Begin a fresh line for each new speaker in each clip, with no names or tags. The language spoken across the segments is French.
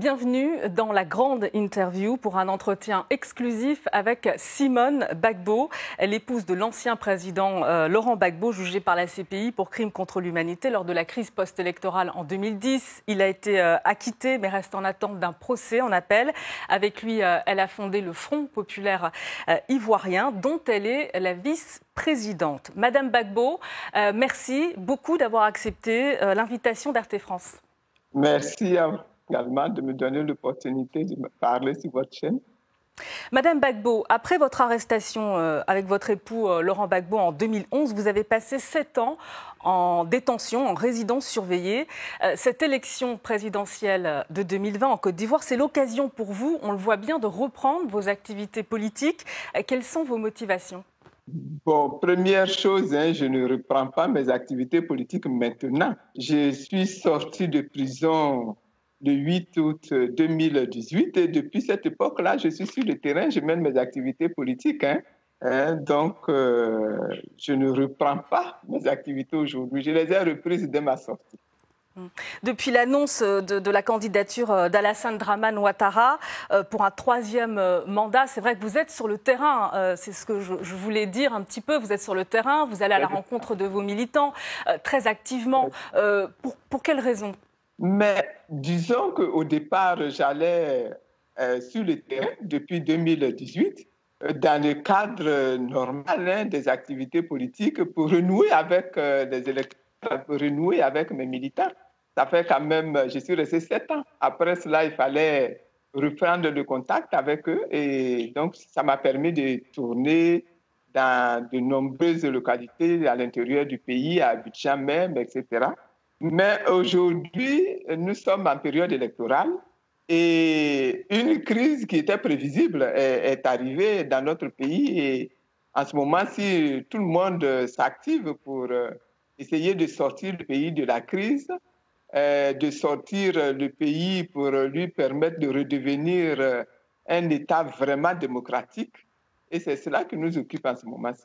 Bienvenue dans la grande interview pour un entretien exclusif avec Simone Gbagbo, l'épouse de l'ancien président Laurent Gbagbo, jugé par la CPI pour crimes contre l'humanité lors de la crise post-électorale en 2010. Il a été acquitté mais reste en attente d'un procès en appel. Avec lui, elle a fondé le Front populaire ivoirien dont elle est la vice-présidente. Madame Gbagbo, merci beaucoup d'avoir accepté l'invitation d'RT France.
Merci à vous également de me donner l'opportunité de me parler sur votre chaîne.
Madame Gbagbo, après votre arrestation avec votre époux Laurent Gbagbo en 2011, vous avez passé 7 ans en détention, en résidence surveillée. Cette élection présidentielle de 2020 en Côte d'Ivoire, c'est l'occasion pour vous, on le voit bien, de reprendre vos activités politiques. Quelles sont vos motivations ?
Bon, première chose, je ne reprends pas mes activités politiques maintenant. Je suis sorti de prison le 8 août 2018 et depuis cette époque-là, je suis sur le terrain, je mène mes activités politiques. Donc, je ne reprends pas mes activités aujourd'hui. Je les ai reprises dès ma sortie.
Depuis l'annonce de la candidature d'Alassane Dramane Ouattara pour un 3e mandat, c'est vrai que vous êtes sur le terrain, c'est ce que je voulais dire un petit peu, vous êtes sur le terrain, vous allez à la rencontre de vos militants très activement. Pour quelles raisons ?
Mais disons qu'au départ, j'allais sur le terrain depuis 2018 dans le cadre normal des activités politiques pour renouer avec les électeurs, pour renouer avec mes militants. Ça fait quand même, je suis resté 7 ans. Après cela, il fallait reprendre le contact avec eux et donc ça m'a permis de tourner dans de nombreuses localités à l'intérieur du pays, à Abidjan même, etc. Mais aujourd'hui, nous sommes en période électorale et une crise qui était prévisible est arrivée dans notre pays. Et en ce moment, si tout le monde s'active pour essayer de sortir le pays de la crise, de sortir le pays pour lui permettre de redevenir un État vraiment démocratique, et c'est cela qui nous occupe en ce moment-ci.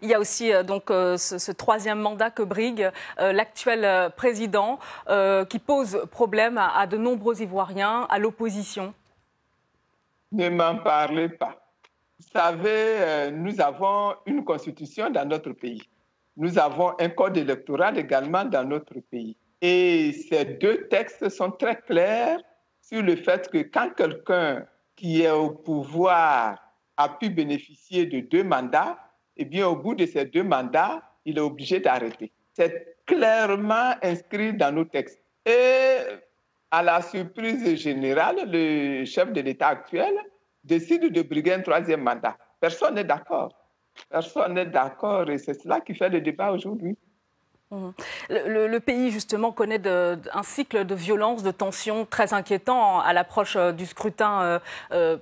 Il y a aussi donc ce 3e mandat que brigue l'actuel président qui pose problème à de nombreux Ivoiriens, à l'opposition.
Ne m'en parlez pas. Vous savez, nous avons une constitution dans notre pays. Nous avons un code électoral également dans notre pays. Et ces 2 textes sont très clairs sur le fait que quand quelqu'un qui est au pouvoir a pu bénéficier de 2 mandats, eh bien, au bout de ces 2 mandats, il est obligé d'arrêter. C'est clairement inscrit dans nos textes. Et à la surprise générale, le chef de l'État actuel décide de briguer un 3e mandat. Personne n'est d'accord. Personne n'est d'accord et c'est cela qui fait le débat aujourd'hui.
Le pays, justement, connaît un cycle de violence, de tensions très inquiétant à l'approche du scrutin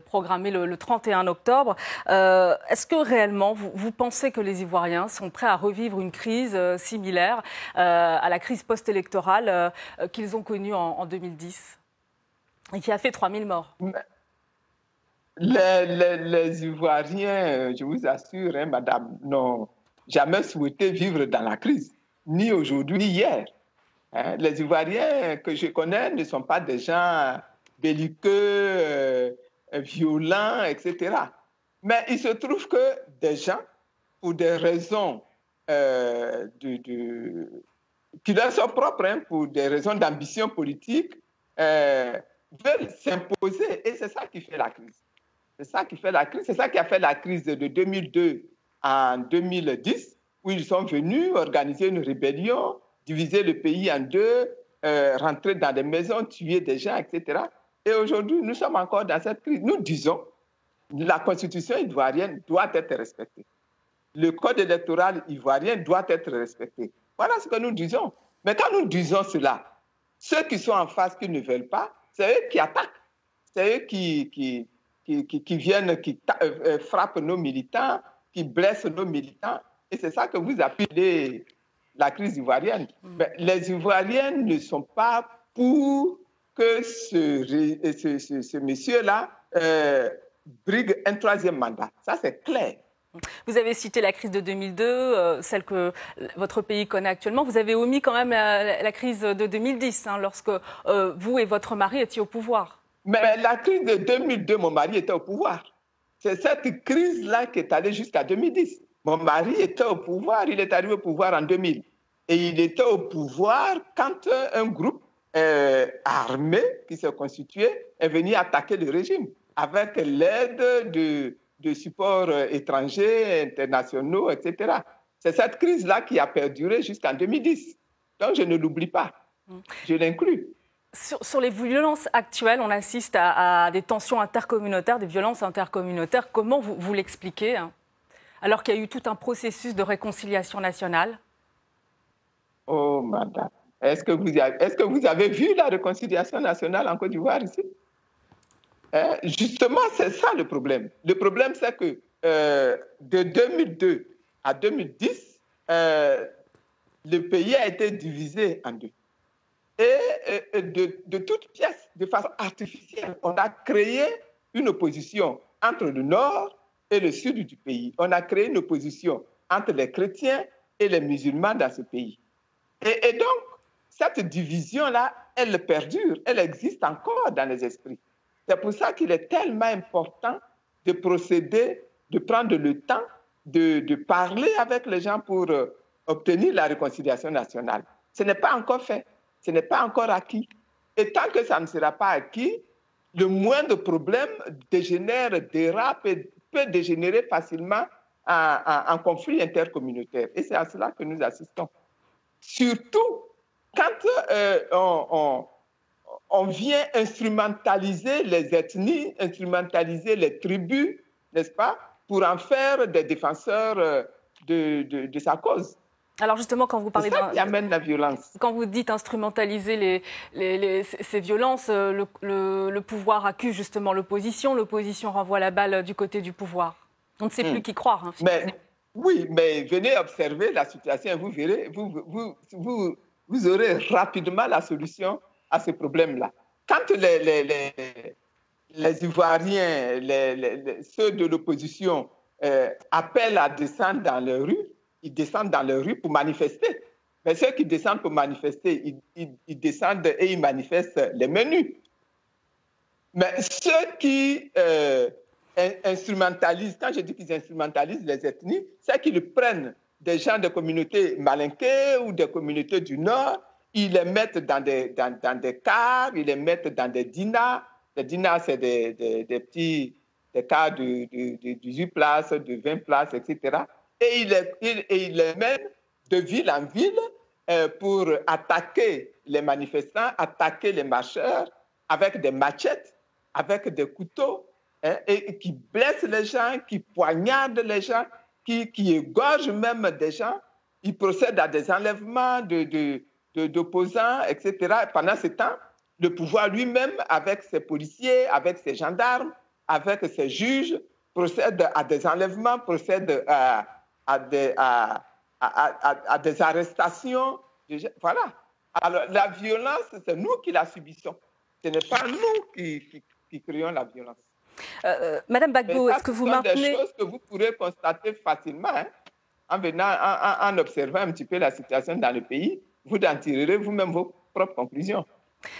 programmé le 31 octobre. Est-ce que réellement, vous pensez que les Ivoiriens sont prêts à revivre une crise similaire à la crise post-électorale qu'ils ont connue en 2010 et qui a fait 3000 morts ?
Les Ivoiriens, je vous assure, madame, n'ont jamais souhaité vivre dans la crise. Ni aujourd'hui, ni hier. Les Ivoiriens que je connais ne sont pas des gens belliqueux, violents, etc. Mais il se trouve que des gens, pour des raisons qui leur sont propres, pour des raisons d'ambition politique, veulent s'imposer. Et c'est ça qui fait la crise. C'est ça qui fait la crise. C'est ça qui a fait la crise de 2002 en 2010. Où ils sont venus organiser une rébellion, diviser le pays en 2, rentrer dans des maisons, tuer des gens, etc. Et aujourd'hui, nous sommes encore dans cette crise. Nous disons que la constitution ivoirienne doit être respectée. Le code électoral ivoirien doit être respecté. Voilà ce que nous disons. Mais quand nous disons cela, ceux qui sont en face, qui ne veulent pas, c'est eux qui attaquent. C'est eux qui viennent, qui frappent nos militants, qui blessent nos militants. Et c'est ça que vous appelez la crise ivoirienne. Mais les Ivoiriens ne sont pas pour que ce monsieur-là brigue un 3e mandat. Ça, c'est clair.
Vous avez cité la crise de 2002, celle que votre pays connaît actuellement. Vous avez omis quand même la crise de 2010, hein, lorsque vous et votre mari étiez au pouvoir.
Mais la crise de 2002, mon mari était au pouvoir. C'est cette crise-là qui est allée jusqu'à 2010. Mon mari était au pouvoir, il est arrivé au pouvoir en 2000. Et il était au pouvoir quand un groupe armé qui s'est constitué est venu attaquer le régime avec l'aide de supports étrangers, internationaux, etc. C'est cette crise-là qui a perduré jusqu'en 2010. Donc je ne l'oublie pas, je l'inclus.
Sur les violences actuelles, on assiste à des tensions intercommunautaires, des violences intercommunautaires. Comment vous l'expliquez, hein, alors qu'il y a eu tout un processus de réconciliation nationale?
Oh, madame, est-ce que vous avez vu la réconciliation nationale en Côte d'Ivoire ici? Justement, c'est ça le problème. Le problème, c'est que de 2002 à 2010, le pays a été divisé en deux. Et de toutes pièces, de façon artificielle, on a créé une opposition entre le nord et le sud du pays. On a créé une opposition entre les chrétiens et les musulmans dans ce pays. Et donc, cette division-là, elle perdure, elle existe encore dans les esprits. C'est pour ça qu'il est tellement important de procéder, de prendre le temps de parler avec les gens pour obtenir la réconciliation nationale. Ce n'est pas encore fait. Ce n'est pas encore acquis. Et tant que ça ne sera pas acquis, le moindre problème dégénère, dérape et peut dégénérer facilement en conflit intercommunautaire. Et c'est à cela que nous assistons. Surtout quand on vient instrumentaliser les ethnies, instrumentaliser les tribus, n'est-ce pas, pour en faire des défenseurs de sa cause.
Alors justement, quand vous parlez
c'est ça qui amène la violence.
Quand vous dites instrumentaliser ces violences, le pouvoir accuse justement l'opposition. L'opposition renvoie la balle du côté du pouvoir. On ne sait plus qui croire. Hein,
oui, mais venez observer la situation et vous verrez, vous aurez rapidement la solution à ce problème-là. Quand les Ivoiriens, ceux de l'opposition appellent à descendre dans les rues, ils descendent dans les rues pour manifester. Mais ceux qui descendent pour manifester, ils descendent et ils manifestent les menus. Mais ceux qui instrumentalisent, quand je dis qu'ils instrumentalisent les ethnies, c'est qu'ils prennent des gens de communautés malinquées ou des communautés du Nord, ils les mettent dans des cars, ils les mettent dans des dinas. Les dinas, c'est des petits cars de 18 places, de 20 places, etc. Et il les mène de ville en ville pour attaquer les manifestants, attaquer les marcheurs avec des machettes, avec des couteaux, hein, et qui blessent les gens, qui poignardent les gens, qui égorgent même des gens. Ils procèdent à des enlèvements d'opposants, etc. Pendant ce temps, le pouvoir lui-même, avec ses policiers, avec ses gendarmes, avec ses juges, procède à des enlèvements, procède à des arrestations. Voilà. Alors, la violence, c'est nous qui la subissons. Ce n'est pas nous qui créons la violence.
Madame Gbagbo, est-ce que vous maintenez...
Ce sont des choses que vous pourrez constater facilement, hein, en observant un petit peu la situation dans le pays. Vous en tirerez vous-même vos propres conclusions.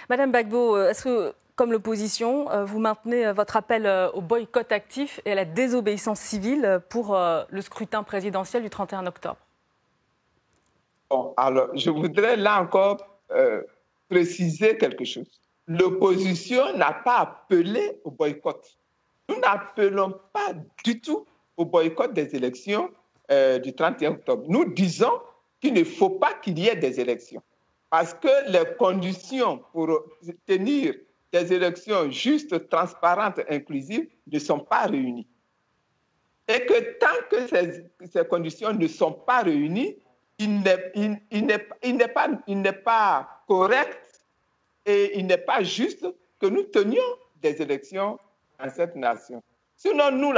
Madame Gbagbo, est-ce que, comme l'opposition, vous maintenez votre appel au boycott actif et à la désobéissance civile pour le scrutin présidentiel du 31 octobre?
Bon, alors, je voudrais là encore préciser quelque chose. L'opposition n'a pas appelé au boycott. Nous n'appelons pas du tout au boycott des élections du 31 octobre. Nous disons qu'il ne faut pas qu'il y ait des élections parce que les conditions pour tenir des élections justes, transparentes, inclusives ne sont pas réunies. Et que tant que ces conditions ne sont pas réunies, il n'est pas correct et il n'est pas juste que nous tenions des élections dans cette nation. Sinon, nous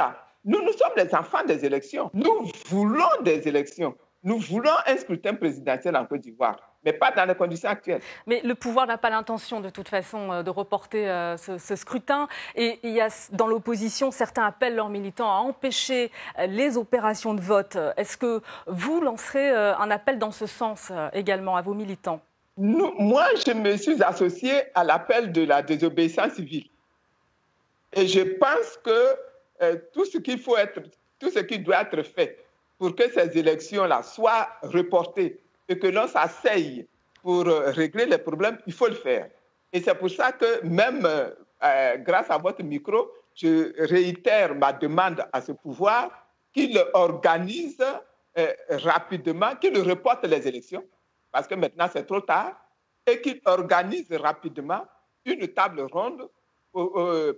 sommes les enfants des élections. Nous voulons des élections. nous voulons un scrutin présidentiel en Côte d'Ivoire, mais pas dans les conditions actuelles.
Mais le pouvoir n'a pas l'intention, de toute façon, de reporter ce scrutin. Et il y a dans l'opposition, certains appellent leurs militants à empêcher les opérations de vote. Est-ce que vous lancerez un appel dans ce sens également à vos militants?
Moi, je me suis associé à l'appel de la désobéissance civile. Et je pense que tout ce qui doit être fait pour que ces élections-là soient reportées et que l'on s'asseye pour régler les problèmes, il faut le faire. Et c'est pour ça que même grâce à votre micro, je réitère ma demande à ce pouvoir qu'il organise rapidement, qu'il reporte les élections, parce que maintenant c'est trop tard, et qu'il organise rapidement une table ronde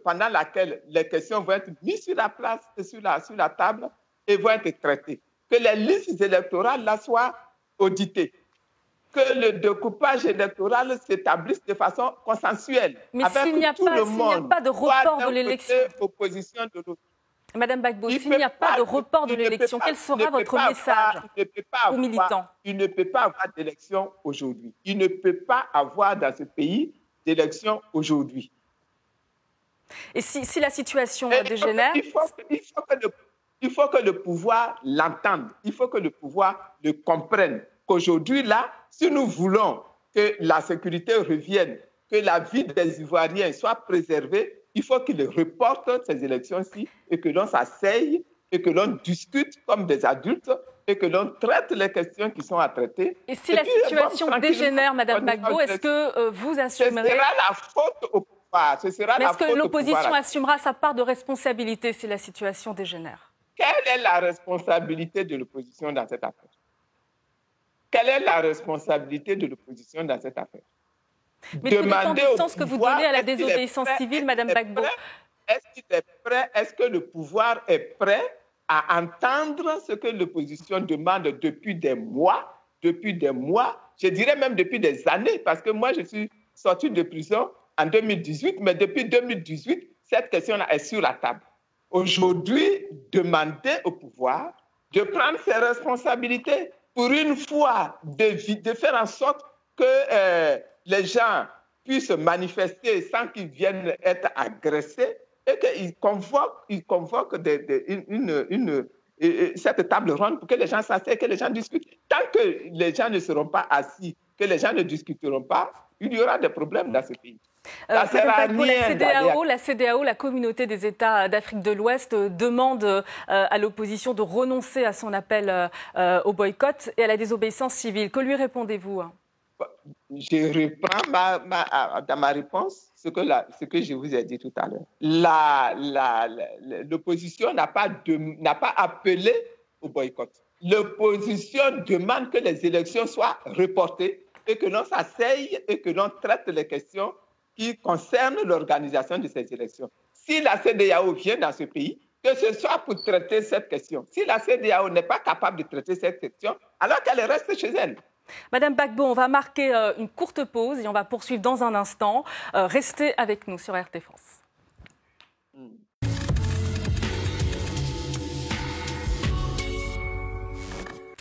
pendant laquelle les questions vont être mises sur la place, sur la table et vont être traitées. Que les listes électorales là soient auditées. Que le découpage électoral s'établisse de façon consensuelle.
Mais s'il n'y a pas de report de l'élection,
opposition de l'autre.
Madame Gbagbo, s'il n'y a pas de report de l'élection, quel sera votre message aux militants?
Il ne peut pas avoir d'élection aujourd'hui. Il ne peut pas avoir dans ce pays d'élection aujourd'hui.
Et si la situation dégénère?
Il faut que le pouvoir l'entende. Il faut que le pouvoir le comprenne. Qu'aujourd'hui, là, si nous voulons que la sécurité revienne, que la vie des Ivoiriens soit préservée, il faut qu'il reporte ces élections-ci et que l'on s'asseye et que l'on discute comme des adultes et que l'on traite les questions qui sont à traiter.
Et si la situation dégénère, Madame Gbagbo, est-ce que vous assumerez?
Ce sera la faute au pouvoir.
Mais est-ce que l'opposition assumera sa part de responsabilité si la situation dégénère?
Quelle est la responsabilité de l'opposition dans cette affaire? Quelle est la responsabilité de l'opposition dans cette affaire?
Mais tout dépend du sens que vous donnez à la désobéissance civile, Madame Gbagbo.
Est-ce qu'il est prêt? Est-ce que le pouvoir est prêt à entendre ce que l'opposition demande depuis des mois, je dirais même depuis des années, parce que moi, je suis sorti de prison en 2018, mais depuis 2018, cette question-là est sur la table. Aujourd'hui, demander au pouvoir de prendre ses responsabilités pour une fois, de faire en sorte que les gens puissent manifester sans qu'ils viennent être agressés et qu'ils convoquent cette table ronde pour que les gens s'asseyent, que les gens discutent. Tant que les gens ne seront pas assis, que les gens ne discuteront pas, il y aura des problèmes dans ce pays.
La CEDEAO, la communauté des États d'Afrique de l'Ouest, demande à l'opposition de renoncer à son appel au boycott et à la désobéissance civile. Que lui répondez-vous?
Je reprends dans ma réponse ce que je vous ai dit tout à l'heure. L'opposition n'a pas appelé au boycott. L'opposition demande que les élections soient reportées et que l'on s'asseye et que l'on traite les questions qui concernent l'organisation de ces élections. Si la CEDEAO vient dans ce pays, que ce soit pour traiter cette question. Si la CEDEAO n'est pas capable de traiter cette question, alors qu'elle reste chez elle.
Madame Gbagbo, on va marquer une courte pause et on va poursuivre dans un instant. Restez avec nous sur RT France.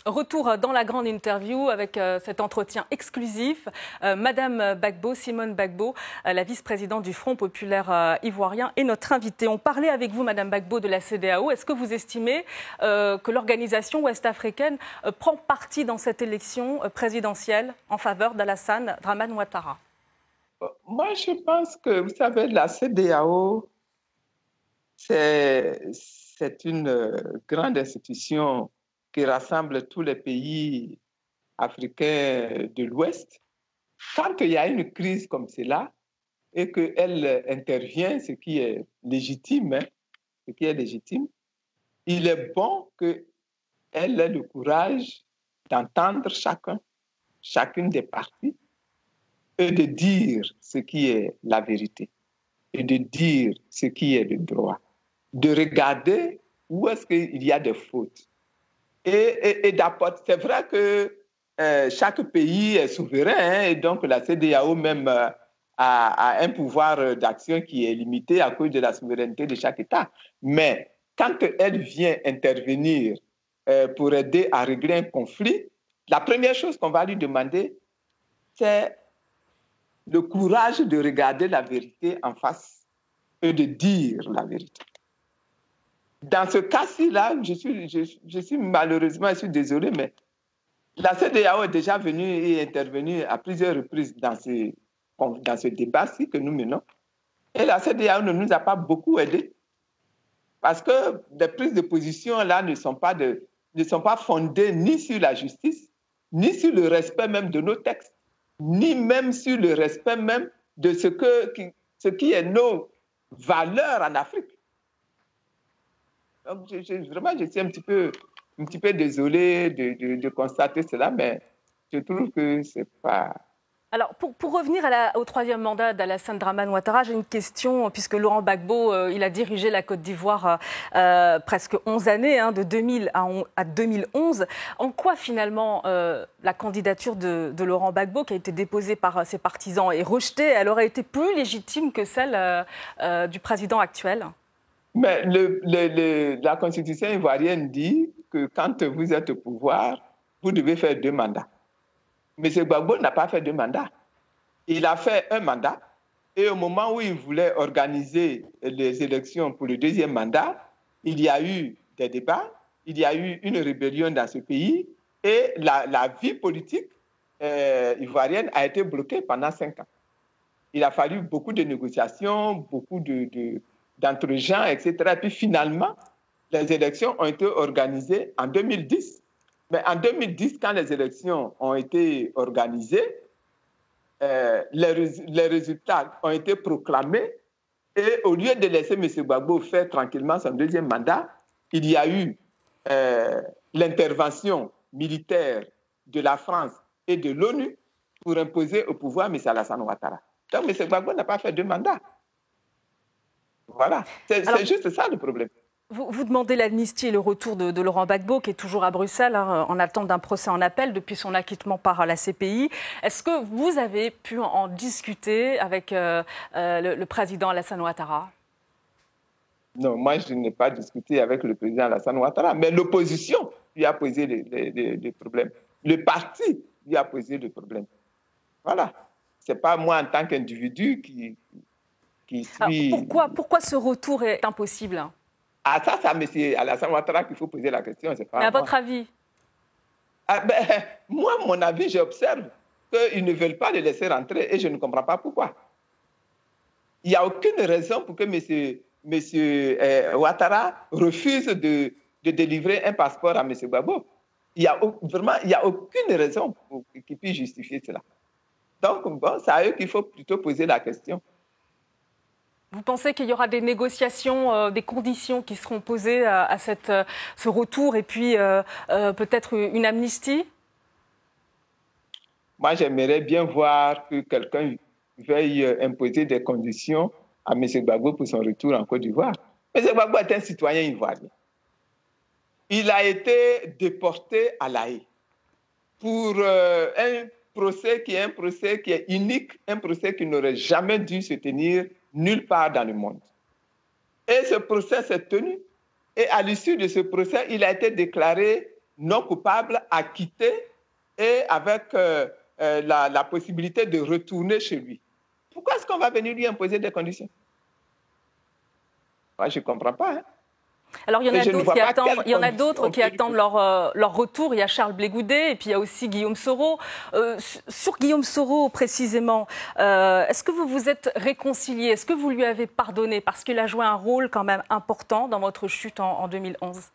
Retour dans la grande interview avec cet entretien exclusif. Madame Gbagbo, Simone Gbagbo, la vice-présidente du Front populaire ivoirien, est notre invitée. On parlait avec vous, Madame Gbagbo, de la CEDEAO. Est-ce que vous estimez que l'organisation ouest-africaine prend parti dans cette élection présidentielle en faveur d'Alassane Dramane Ouattara?
Moi, je pense que, vous savez, la CEDEAO, c'est une grande institution qui rassemble tous les pays africains de l'Ouest. Quand il y a une crise comme cela et qu'elle intervient, ce qui est légitime, il est bon qu'elle ait le courage d'entendre chacune des parties et de dire ce qui est la vérité et de dire ce qui est le droit, de regarder où est-ce qu'il y a des fautes. Et d'apporter. C'est vrai que chaque pays est souverain et donc la CEDEAO même a un pouvoir d'action qui est limité à cause de la souveraineté de chaque État. Mais quand elle vient intervenir pour aider à régler un conflit, la première chose qu'on va lui demander, c'est le courage de regarder la vérité en face et de dire la vérité. Dans ce cas-ci, là, je suis malheureusement, je suis désolé, mais la CEDEAO est déjà venue et intervenue à plusieurs reprises dans ce débat-ci que nous menons. Et la CEDEAO ne nous a pas beaucoup aidés parce que les prises de position là ne sont pas fondées ni sur la justice, ni sur le respect même de nos textes, ni même sur le respect même de ce qui est nos valeurs en Afrique. Donc, je suis un petit peu désolé de constater cela, mais je trouve que c'est pas...
Alors, pour revenir au troisième mandat d'Alassane Dramane Ouattara, j'ai une question, puisque Laurent Gbagbo, il a dirigé la Côte d'Ivoire presque 11 années, de 2000 à 2011. En quoi, finalement, la candidature de Laurent Gbagbo, qui a été déposée par ses partisans et rejetée, elle aurait été plus légitime que celle du président actuel ?
Mais la Constitution ivoirienne dit que quand vous êtes au pouvoir, vous devez faire 2 mandats. M. Gbagbo n'a pas fait 2 mandats. Il a fait 1 mandat et au moment où il voulait organiser les élections pour le 2e mandat, il y a eu des débats, il y a eu une rébellion dans ce pays et la vie politique ivoirienne a été bloquée pendant 5 ans. Il a fallu beaucoup de négociations, beaucoup d'entre-gens, etc. Et puis finalement, les élections ont été organisées en 2010. Mais en 2010, quand les élections ont été organisées, les résultats ont été proclamés et au lieu de laisser M. Gbagbo faire tranquillement son 2e mandat, il y a eu l'intervention militaire de la France et de l'ONU pour imposer au pouvoir M. Alassane Ouattara. Donc M. Gbagbo n'a pas fait 2 mandats. Voilà, c'est juste ça le problème.
Vous demandez l'amnistie et le retour de Laurent Gbagbo, qui est toujours à Bruxelles, en attente d'un procès en appel depuis son acquittement par la CPI. Est-ce que vous avez pu en discuter avec le président Alassane Ouattara ?
Non, moi je n'ai pas discuté avec le président Alassane Ouattara, mais l'opposition lui a posé des problèmes. Le parti lui a posé des problèmes. Voilà. Ce n'est pas moi en tant qu'individu qui suis...
Alors pourquoi ce retour est impossible ?
Ah, ça, c'est à M. Alassane Ouattara qu'il faut poser la question. C'est pas
mais à votre avis ?
Moi, mon avis, j'observe qu'ils ne veulent pas le laisser rentrer et je ne comprends pas pourquoi. Il n'y a aucune raison pour que M. Ouattara refuse de délivrer un passeport à M. Gbagbo. Il n'y a aucune raison qui puisse justifier cela. Donc, bon, c'est à eux qu'il faut plutôt poser la question.
Vous pensez qu'il y aura des négociations, des conditions qui seront posées à ce retour et puis peut-être une amnistie ?
Moi, j'aimerais bien voir que quelqu'un veuille imposer des conditions à M. Gbagbo pour son retour en Côte d'Ivoire. M. Gbagbo est un citoyen ivoirien. Il a été déporté à La Haye pour un procès qui est unique, un procès qui n'aurait jamais dû se tenir nulle part dans le monde. Et ce procès s'est tenu. Et à l'issue de ce procès, il a été déclaré non coupable, acquitté et avec la possibilité de retourner chez lui. Pourquoi est-ce qu'on va venir lui imposer des conditions? Moi, je ne comprends pas.
Alors, il y en a d'autres qui attendent leur retour. Il y a Charles Blé Goudet et puis il y a aussi Guillaume Soro. Sur Guillaume Soro, précisément, est-ce que vous vous êtes réconciliés? Est-ce que vous lui avez pardonné? Parce qu'il a joué un rôle quand même important dans votre chute en 2011.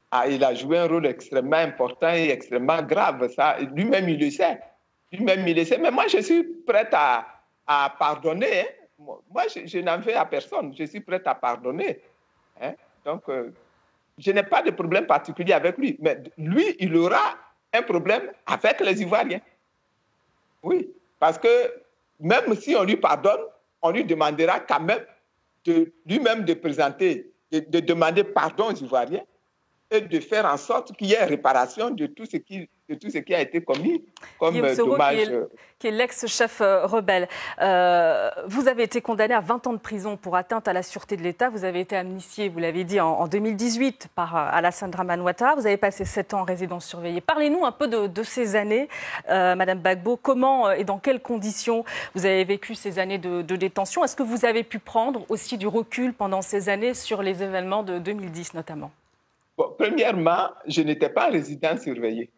Ah, il a joué un rôle extrêmement important et extrêmement grave. Ça, lui-même, il le sait. Mais moi, je suis prête à pardonner. Moi, je n'en veux à personne. Je suis prête à pardonner. Donc, je n'ai pas de problème particulier avec lui. Mais lui, il aura un problème avec les Ivoiriens. Oui, parce que même si on lui pardonne, on lui demandera quand même lui-même de présenter, de demander pardon aux Ivoiriens et de faire en sorte qu'il y ait réparation de tout ce qui a été commis comme
Guillaume Soro,
dommage.
Qui est l'ex-chef rebelle. Vous avez été condamné à 20 ans de prison pour atteinte à la sûreté de l'État. Vous avez été amnistié, vous l'avez dit, en 2018 par Alassane Dramane Ouattara. Vous avez passé 7 ans en résidence surveillée. Parlez-nous un peu de ces années, Madame Gbagbo. Comment et dans quelles conditions vous avez vécu ces années de détention? Est-ce que vous avez pu prendre aussi du recul pendant ces années sur les événements de 2010 notamment?
Bon, premièrement, je n'étais pas résident surveillé.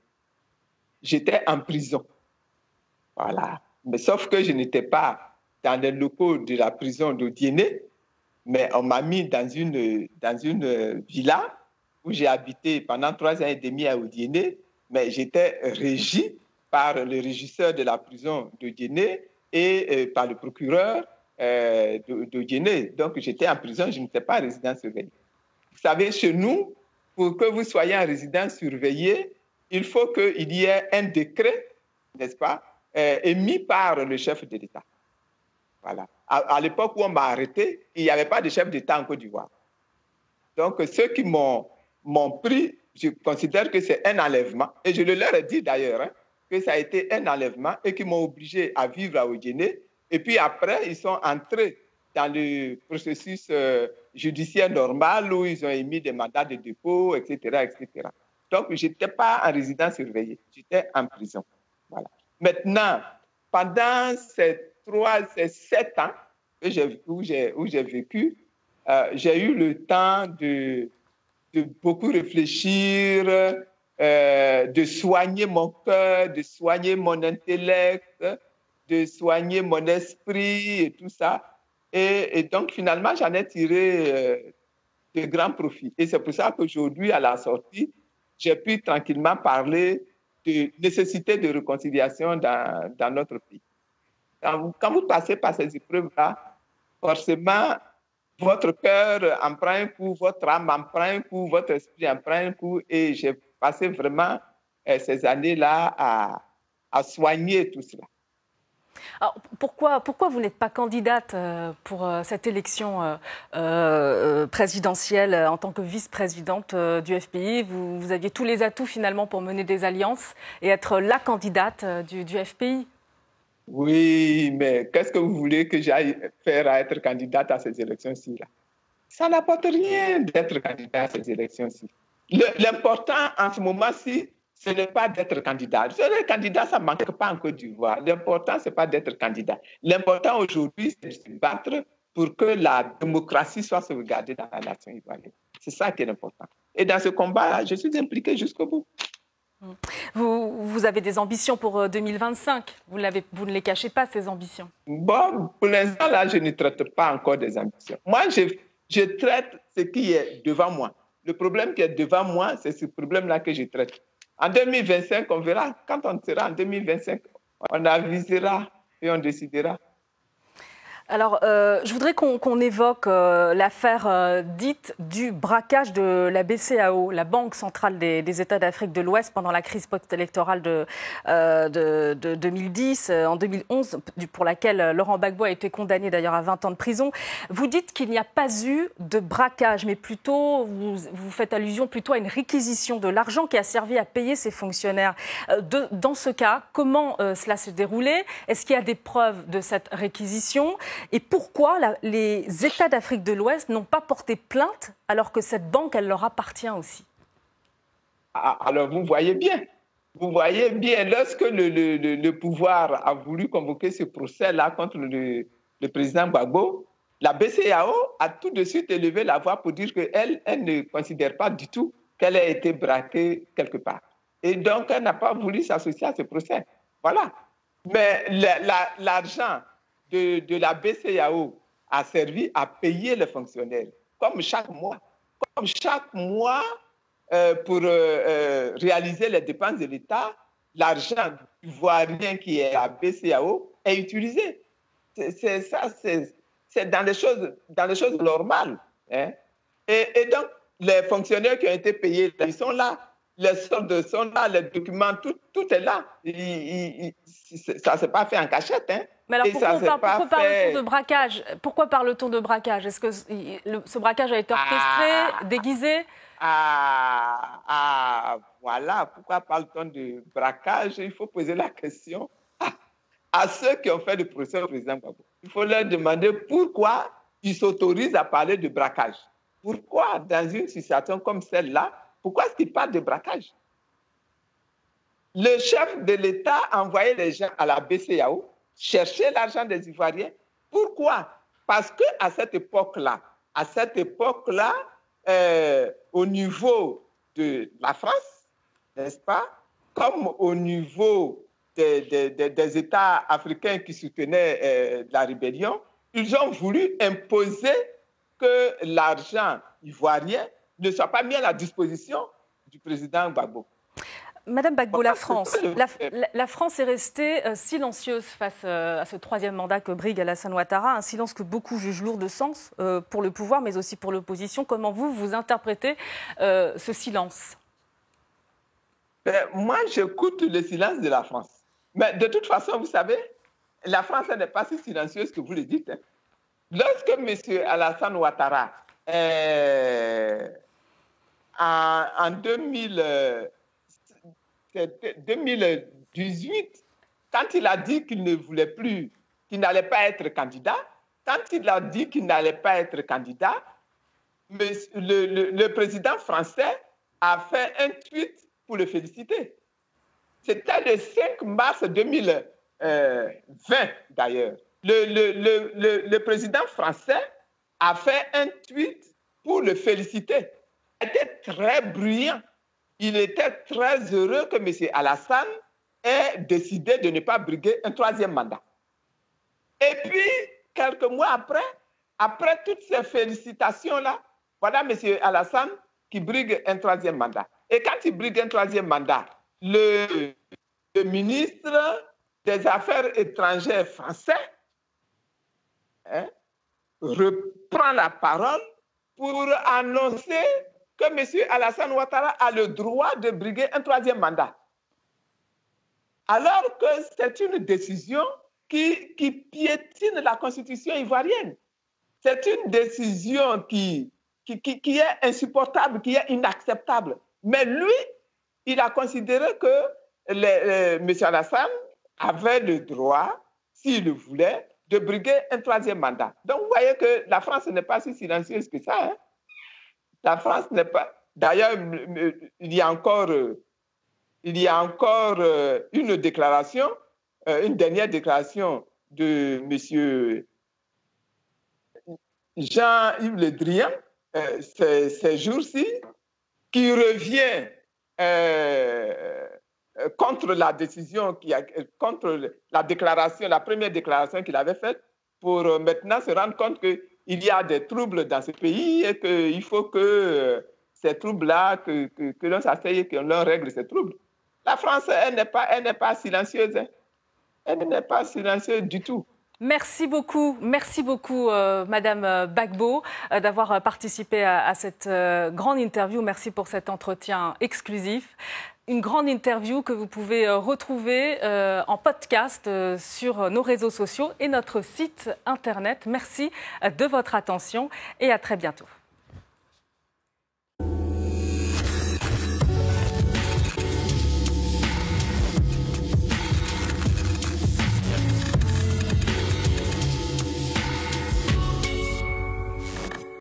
J'étais en prison. Voilà. Mais sauf que je n'étais pas dans les locaux de la prison de Diéné, mais on m'a mis dans une villa où j'ai habité pendant 3 ans et demi à Odiéné, mais j'étais régi par le régisseur de la prison de Diéné et par le procureur de Diéné. Donc j'étais en prison, je n'étais pas résident surveillé. Vous savez, chez nous, pour que vous soyez un résident surveillé, il faut qu'il y ait un décret, n'est-ce pas, émis par le chef de l'État. Voilà. À l'époque où on m'a arrêté, il n'y avait pas de chef d'État en Côte d'Ivoire. Donc, ceux qui m'ont pris, je considère que c'est un enlèvement. Et je le leur ai dit d'ailleurs, hein, que ça a été un enlèvement et qu'ils m'ont obligé à vivre à Odiéné. Et puis après, ils sont entrés dans le processus judiciaire normal où ils ont émis des mandats de dépôt, etc., etc. Donc, je n'étais pas en résidence surveillée, j'étais en prison. Voilà. Maintenant, pendant ces 7 ans où j'ai vécu, j'ai eu le temps de beaucoup réfléchir, de soigner mon cœur, de soigner mon intellect, de soigner mon esprit et tout ça. Et donc, finalement, j'en ai tiré de grands profits. Et c'est pour ça qu'aujourd'hui, à la sortie, j'ai pu tranquillement parler de nécessité de réconciliation dans notre pays. Quand vous passez par ces épreuves-là, forcément, votre cœur en prend un coup, votre âme en prend un coup, votre esprit en prend un coup. Et j'ai passé vraiment ces années-là à soigner tout cela.
Alors, pourquoi vous n'êtes pas candidate pour cette élection présidentielle en tant que vice-présidente du FPI? Vous aviez tous les atouts finalement pour mener des alliances et être la candidate du FPI.
Oui, mais qu'est-ce que vous voulez que j'aille faire à être candidate à ces élections-ci là? Ça n'apporte rien d'être candidat à ces élections-ci. L'important en ce moment-ci, ce n'est pas d'être candidat. Être candidat, ça ne manque pas en Côte d'Ivoire. L'important, ce n'est pas d'être candidat. L'important aujourd'hui, c'est de se battre pour que la démocratie soit sauvegardée dans la nation ivoirienne. C'est ça qui est important. Et dans ce combat, je suis impliqué jusqu'au bout.
Vous avez des ambitions pour 2025. Vous ne les cachez pas, ces ambitions.
Bon, pour l'instant, là, je ne traite pas encore des ambitions. Moi, je traite ce qui est devant moi. Le problème qui est devant moi, c'est ce problème-là que je traite. En 2025, on verra. Quand on sera en 2025, on avisera et on décidera.
Alors, je voudrais qu'on évoque l'affaire dite du braquage de la BCAO, la Banque centrale des États d'Afrique de l'Ouest, pendant la crise post-électorale de 2010, en 2011, pour laquelle Laurent Gbagbo a été condamné d'ailleurs à 20 ans de prison. Vous dites qu'il n'y a pas eu de braquage, mais plutôt, vous faites allusion plutôt à une réquisition de l'argent qui a servi à payer ces fonctionnaires. Dans ce cas, comment cela s'est déroulé? Est-ce qu'il y a des preuves de cette réquisition? Et pourquoi les États d'Afrique de l'Ouest n'ont pas porté plainte alors que cette banque, elle leur appartient aussi?
Alors, vous voyez bien, lorsque le pouvoir a voulu convoquer ce procès-là contre le président Gbagbo, la BCEAO a tout de suite élevé la voix pour dire qu'elle ne considère pas du tout qu'elle a été braquée quelque part. Et donc, elle n'a pas voulu s'associer à ce procès. Voilà. Mais l'argent de la BCEAO a servi à payer les fonctionnaires, comme chaque mois. Pour réaliser les dépenses de l'État, l'argent ivoirien qui est à BCEAO est utilisé. C'est dans les choses normales. Hein? Et donc, les fonctionnaires qui ont été payés, ils sont là. Les soldes sont là, les documents, tout est là. Ça ne s'est pas fait en cachette. Hein?
Mais alors pourquoi parle-t-on de braquage? Pourquoi parle-t-on de braquage? Est-ce que ce braquage a été orchestré, déguisé?
voilà, pourquoi parle-t-on de braquage? Il faut poser la question à ceux qui ont fait le procès au président Gbagbo. Il faut leur demander pourquoi ils s'autorisent à parler de braquage. Pourquoi, dans une situation comme celle-là, pourquoi est-ce qu'ils parlent de braquage? Le chef de l'État a envoyé les gens à la BCEAO chercher l'argent des Ivoiriens. Pourquoi? Parce qu'à cette époque-là, au niveau de la France, n'est-ce pas, comme au niveau des États africains qui soutenaient la rébellion, ils ont voulu imposer que l'argent ivoirien ne soit pas mis à la disposition du président Gbagbo.
Madame Gbagbo, la France est restée silencieuse face à ce troisième mandat que brigue Alassane Ouattara, un silence que beaucoup jugent lourd de sens pour le pouvoir, mais aussi pour l'opposition. Comment vous interprétez ce silence?
Moi, j'écoute le silence de la France. Mais de toute façon, vous savez, la France n'est pas si silencieuse que vous le dites. Hein. Lorsque M. Alassane Ouattara, en 2018, quand il a dit qu'il ne voulait plus, qu'il n'allait pas être candidat, le président français a fait un tweet pour le féliciter. C'était le 5 mars 2020, d'ailleurs. Le président français a fait un tweet pour le féliciter. Il était très bruyant. Il était très heureux que M. Alassane ait décidé de ne pas briguer un troisième mandat. Et puis, quelques mois après toutes ces félicitations-là, voilà M. Alassane qui brigue un troisième mandat. Et quand il brigue un troisième mandat, le ministre des Affaires étrangères français reprend la parole pour annoncer que M. Alassane Ouattara a le droit de briguer un troisième mandat. Alors que c'est une décision qui piétine la constitution ivoirienne. C'est une décision qui est insupportable, qui est inacceptable. Mais lui, il a considéré que M. Alassane avait le droit, s'il le voulait, de briguer un troisième mandat. Donc, vous voyez que la France n'est pas si silencieuse que ça. Hein? La France n'est pas... D'ailleurs, il y a encore une déclaration, une dernière déclaration de M. Jean-Yves Le Drian, ces jours-ci, qui revient contre la décision, contre la déclaration, la première déclaration qu'il avait faite, pour maintenant se rendre compte qu'il y a des troubles dans ce pays et qu'il faut que ces troubles-là, que l'on s'asseye et que l'on règle ces troubles. La France, elle n'est pas silencieuse. Hein. Elle n'est pas silencieuse du tout.
Merci beaucoup, Madame Gbagbo, d'avoir participé à cette grande interview. Merci pour cet entretien exclusif. Une grande interview que vous pouvez retrouver en podcast sur nos réseaux sociaux et notre site internet. Merci de votre attention et à très bientôt.